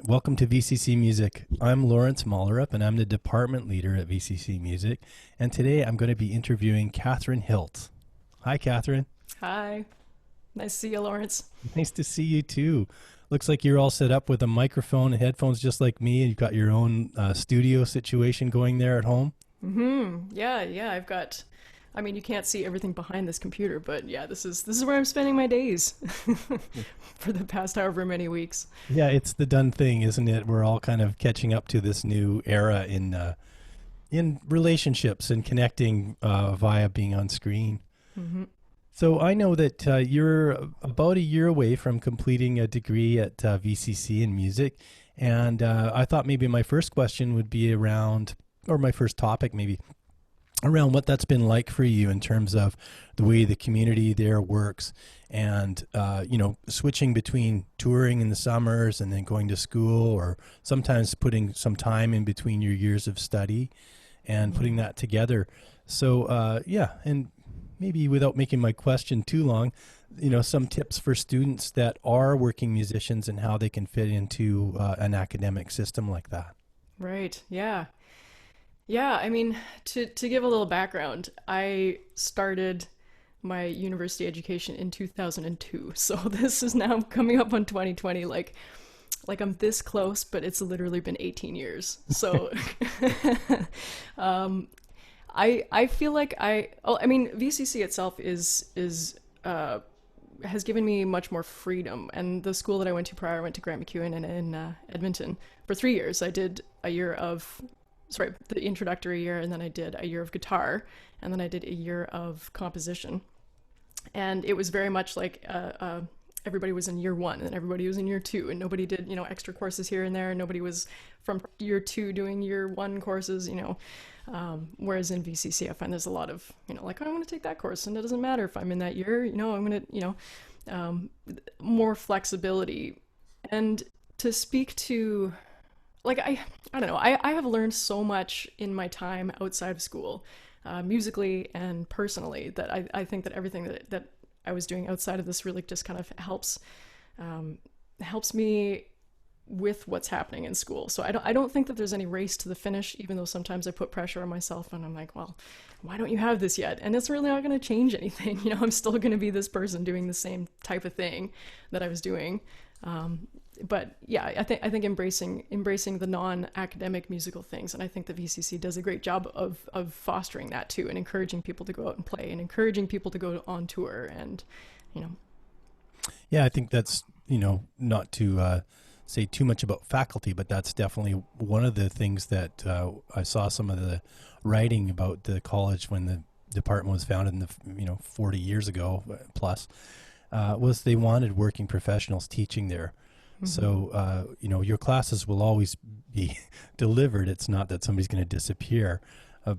Welcome to VCC Music. I'm Laurence Mollerup, and I'm the department leader at VCC Music. And today I'm going to be interviewing Catherine Hiltz. Hi, Catherine. Hi. Nice to see you, Laurence. Nice to see you too. Looks like you're all set up with a microphone and headphones just like me, and you've got your own studio situation going there at home. Yeah, I've got, you can't see everything behind this computer, but yeah, this is where I'm spending my days for the past however many weeks. Yeah, it's the done thing, isn't it? We're all kind of catching up to this new era in relationships and connecting via being on screen. Mm-hmm. So I know that you're about a year away from completing a degree at VCC in music, and I thought maybe my first question would be around, or my first topic maybe, around what that's been like for you in terms of the way the community there works and, switching between touring in the summers and then going to school, or sometimes putting some time in between your years of study and putting that together. So, and maybe without making my question too long, some tips for students that are working musicians and how they can fit into an academic system like that. Right. Yeah. Yeah. To give a little background, I started my university education in 2002. So this is now coming up on 2020. Like I'm this close, but it's literally been 18 years. So, I feel like VCC itself has given me much more freedom. And the school that I went to prior, I went to Grant MacEwan in Edmonton for 3 years. I did the introductory year, and then I did a year of guitar, and then I did a year of composition. And it was very much like everybody was in year one, and then everybody was in year two, and nobody did, extra courses here and there. And nobody was from year two doing year one courses, whereas in VCC, I find there's a lot of, I want to take that course, and it doesn't matter if I'm in that year, I'm going to, more flexibility. And to speak to, I don't know, I have learned so much in my time outside of school, musically and personally, that I think that everything that I was doing outside of this really just kind of helps me with what's happening in school. So I don't think that there's any race to the finish, even though sometimes I put pressure on myself and I'm like, well, why don't you have this yet? And it's really not going to change anything. I'm still going to be this person doing the same type of thing that I was doing. But yeah, I think embracing the non-academic musical things, and I think the VCC does a great job of fostering that too, and encouraging people to go out and play, and encouraging people to go on tour, and Yeah, I think that's not to say too much about faculty, but that's definitely one of the things that I saw some of the writing about the college when the department was founded in the 40 years ago plus, was they wanted working professionals teaching there. Mm-hmm. So, your classes will always be delivered. It's not that somebody's going to disappear,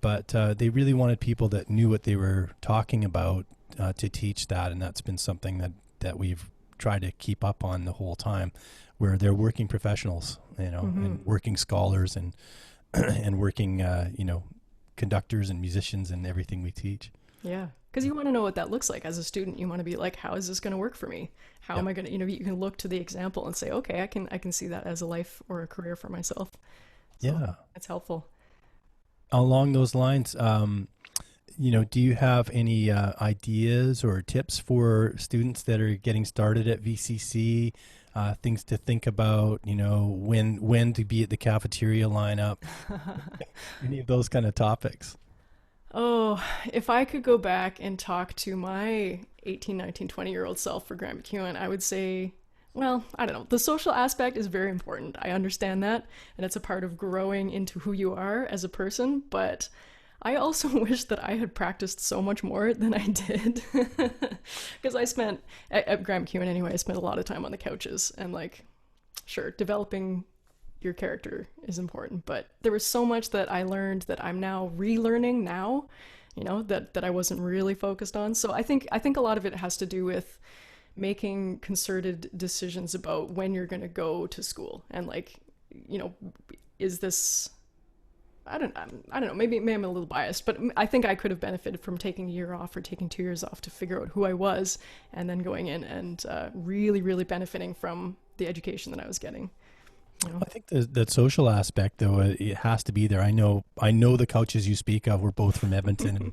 but they really wanted people that knew what they were talking about to teach that. And that's been something that we've tried to keep up on the whole time, where they're working professionals, and working scholars and and working, conductors and musicians and everything we teach. Yeah. Because you want to know what that looks like as a student. You want to be like, how is this going to work for me? How am I going to, you can look to the example and say, okay, I can see that as a life or a career for myself. So yeah. It's helpful. Along those lines, do you have any ideas or tips for students that are getting started at VCC? Things to think about, when to be at the cafeteria lineup, any of those kind of topics. Oh, if I could go back and talk to my 18, 19, 20-year-old self for Grant MacEwan, I would say, well, I don't know. The social aspect is very important. I understand that, and it's a part of growing into who you are as a person, but I also wish that I had practiced so much more than I did. Because I spent, at Grant MacEwan anyway, I spent a lot of time on the couches, and sure, developing your character is important, but there was so much that I learned that I'm now relearning now, that I wasn't really focused on. So I think a lot of it has to do with making concerted decisions about when you're going to go to school, and is this, I don't know, maybe I'm a little biased, but I think I could have benefited from taking a year off or taking 2 years off to figure out who I was, and then going in and really, really benefiting from the education that I was getting. I think that social aspect, though, it has to be there. I know the coaches you speak of. We're both from Edmonton,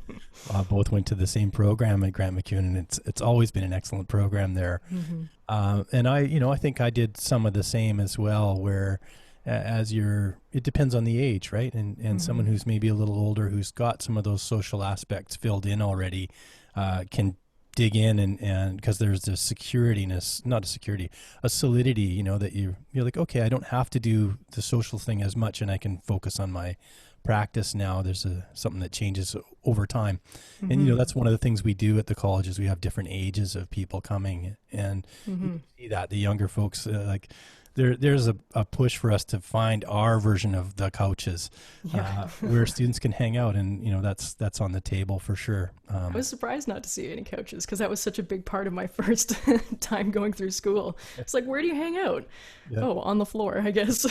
and both went to the same program at Grant MacEwan, and it's always been an excellent program there. Mm-hmm. And I think I did some of the same as well, where it depends on the age, right? And someone who's maybe a little older, who's got some of those social aspects filled in already, can dig in and because there's a solidity, that you're like, okay, I don't have to do the social thing as much, and I can focus on my practice now. There's something that changes over time. And that's one of the things we do at the college is we have different ages of people coming, and you can see that the younger folks, like there's a push for us to find our version of the couches, where students can hang out, and that's on the table for sure. I was surprised not to see any couches, because that was such a big part of my first time going through school. It's like, where do you hang out? Oh, on the floor, I guess.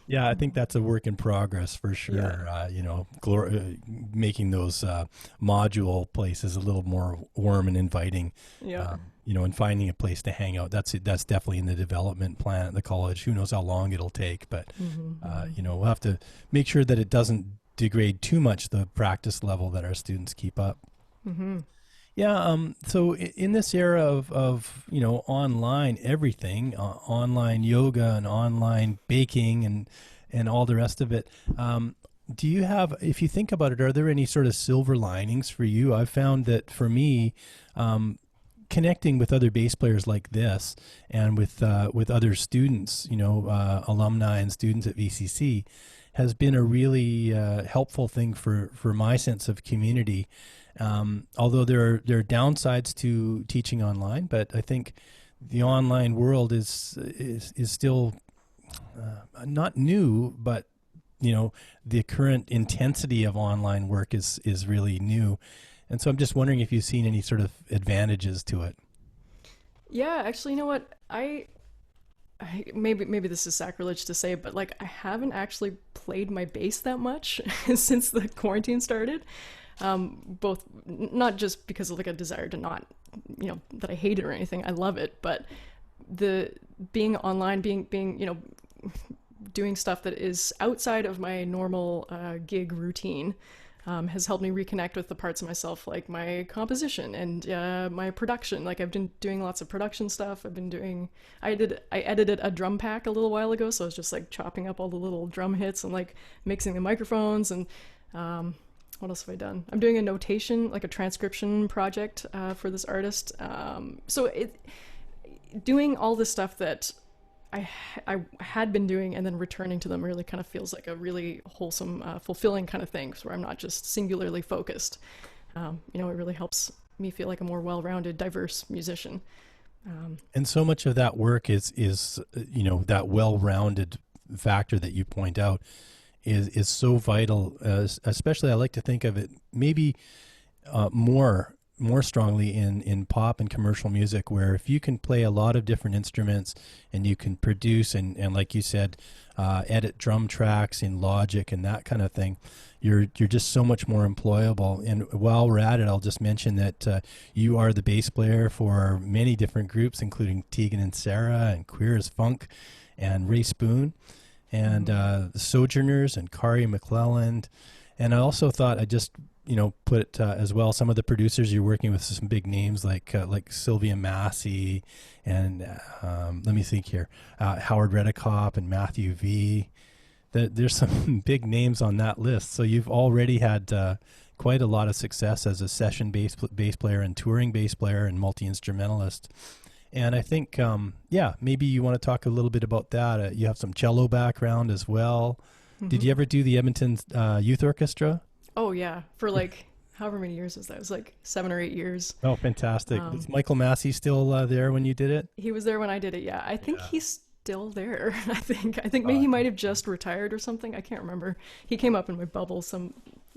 Yeah, I think that's a work in progress for sure. Making those module places a little more warm and inviting. And finding a place to hang out. That's definitely in the development plan at the college. Who knows how long it'll take, but we'll have to make sure that it doesn't degrade too much the practice level that our students keep up. Yeah. So in this era of online everything, online yoga and online baking and all the rest of it, do you have, if you think about it, are there any sort of silver linings for you? I've found that for me, connecting with other bass players like this, and with other students, alumni and students at VCC, has been a really helpful thing for my sense of community. Although there are downsides to teaching online, but I think the online world is still not new, but the current intensity of online work is really new. And so I'm just wondering if you've seen any sort of advantages to it. Yeah, actually, you know what? I maybe this is sacrilege to say, but like I haven't actually played my bass that much since the quarantine started. Both not just because of like a desire to not, that I hate it or anything. I love it, but the being online, being doing stuff that is outside of my normal gig routine has helped me reconnect with the parts of myself, like my composition and my production. Like I've been doing lots of production stuff. I edited a drum pack a little while ago, so I was just like chopping up all the little drum hits and like mixing the microphones. And what else have I done? I'm doing a notation, like a transcription project for this artist. So doing all this stuff that I had been doing and then returning to them really kind of feels like a really wholesome, fulfilling kind of thing, where I'm not just singularly focused. It really helps me feel like a more well-rounded, diverse musician. And so much of that work is that well-rounded factor that you point out is so vital. Especially, I like to think of it maybe more strongly in pop and commercial music, where if you can play a lot of different instruments and you can produce and like you said, edit drum tracks in Logic and that kind of thing, you're just so much more employable. And while we're at it, I'll just mention that you are the bass player for many different groups, including Tegan and Sarah and Queer as Funk and Ray Spoon and the Sojourners and Kari McClelland. And I also thought I'd just put as well some of the producers you're working with, some big names like Sylvia Massey and let me think here, Howard Redekop and Matthew V. There's some big names on that list. So you've already had quite a lot of success as a session bass player and touring bass player and multi-instrumentalist. And I think, maybe you want to talk a little bit about that. You have some cello background as well. Did you ever do the Edmonton Youth Orchestra? Oh, yeah. For like, however many years was that? It was like 7 or 8 years. Oh, fantastic. Is Michael Massey still there when you did it? He was there when I did it, yeah. I think he's still there, I think. I think maybe he might have just retired or something. I can't remember. He came up in my bubble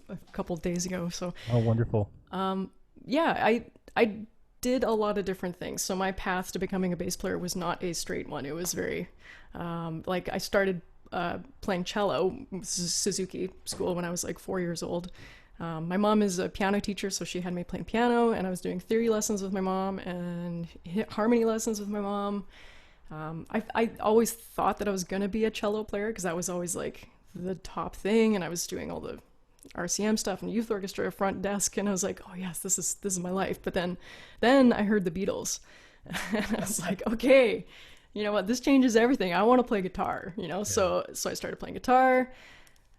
a couple of days ago, so. Oh, wonderful. I did a lot of different things. So my path to becoming a bass player was not a straight one. It was very, I started playing cello, Suzuki School, when I was like 4 years old. My mom is a piano teacher, so she had me playing piano, and I was doing theory lessons with my mom and harmony lessons with my mom. I always thought that I was going to be a cello player because that was always like the top thing. And I was doing all the RCM stuff and youth orchestra front desk. And I was like, oh yes, this is my life. But then I heard the Beatles and I was like, okay, you know what, this changes everything. I want to play guitar, you know? Yeah. So I started playing guitar.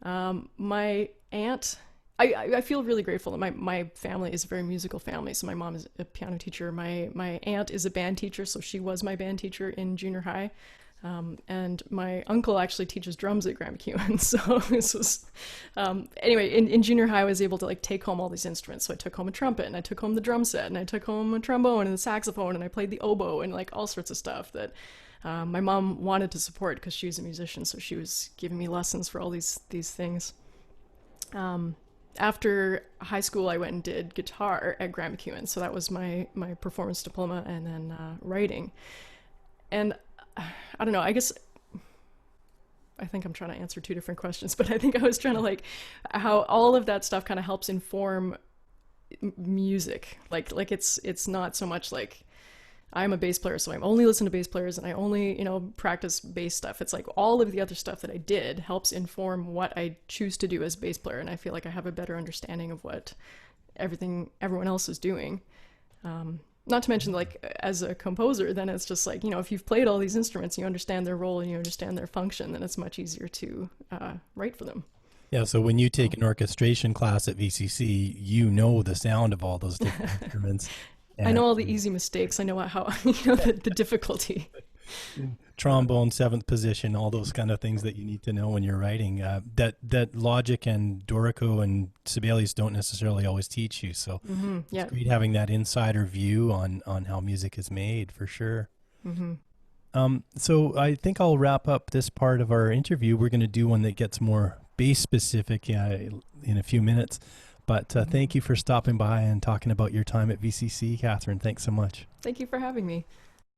My aunt, I feel really grateful that my family is a very musical family. So my mom is a piano teacher. My aunt is a band teacher. So she was my band teacher in junior high. And my uncle actually teaches drums at Grand McEwen. So this was, anyway, in junior high, I was able to like take home all these instruments. So I took home a trumpet and I took home the drum set and I took home a trombone and the saxophone and I played the oboe and like all sorts of stuff that, my mom wanted to support because she was a musician. So she was giving me lessons for all these things. After high school, I went and did guitar at Grand McEwen. So that was my performance diploma and then, writing. And I don't know, I guess I think I'm trying to answer two different questions, but I think I was trying to like how all of that stuff kind of helps inform music. Like it's not so much like I'm a bass player, so I'm only listening to bass players and I only, you know, practice bass stuff. It's like all of the other stuff that I did helps inform what I choose to do as a bass player. And I feel like I have a better understanding of what everyone else is doing. Not to mention, like, as a composer, then it's just like, you know, if you've played all these instruments, you understand their role and you understand their function, then it's much easier to write for them. Yeah, so when you take an orchestration class at VCC, you know the sound of all those different instruments. I know all the easy mistakes. I know how you know, the difficulty. Trombone, seventh position, all those kind of things that you need to know when you're writing. That Logic and Dorico and Sibelius don't necessarily always teach you. So yeah. It's great having that insider view on how music is made, for sure. So I think I'll wrap up this part of our interview. We're going to do one that gets more bass specific in a few minutes. But thank you for stopping by and talking about your time at VCC, Catherine. Thanks so much. Thank you for having me.